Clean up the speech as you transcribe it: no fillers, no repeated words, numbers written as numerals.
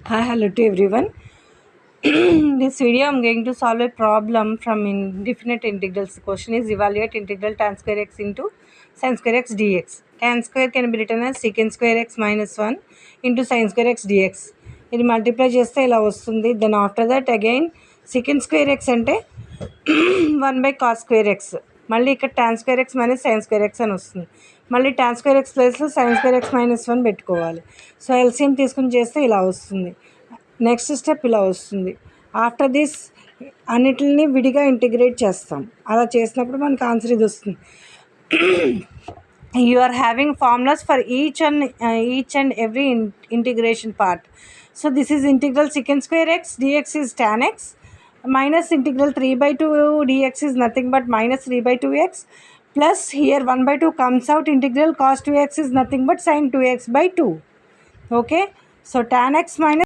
Hi, hello to everyone. This video I'm going to solve a problem from indefinite integrals. The question is evaluate integral tan square x into sin square x dx. Tan square can be written as secant square x minus 1 into sin square x dx. ఇది multiply చేస్తే ఇలా వస్తుంది. Then after that again secant square x అంటే 1 by cos square x. మళ్ళీ ఇక్కడ tan square x minus sin square x అని వస్తుంది. మళ్ళీ tan square x ప్లేస్లో sin square x మైనస్ 1 పెట్టుకోవాలి. సో ఎల్సిఎం తీసుకుని చేస్తే ఇలా వస్తుంది. నెక్స్ట్ స్టెప్ ఇలా వస్తుంది. ఆఫ్టర్ దిస్ అన్నిటిని విడిగా ఇంటిగ్రేట్ చేస్తాం. అలా చేసినప్పుడు మనకి ఆన్సర్ ఇది వస్తుంది. You are having formulas for each and every integration part. So this is integral secant square x dx is tan x minus integral 3/2 dx is nothing but minus 3/2x plus here 1/2 comes out. Integral cos 2x is nothing but sin 2x by 2. Okay, so tan x minus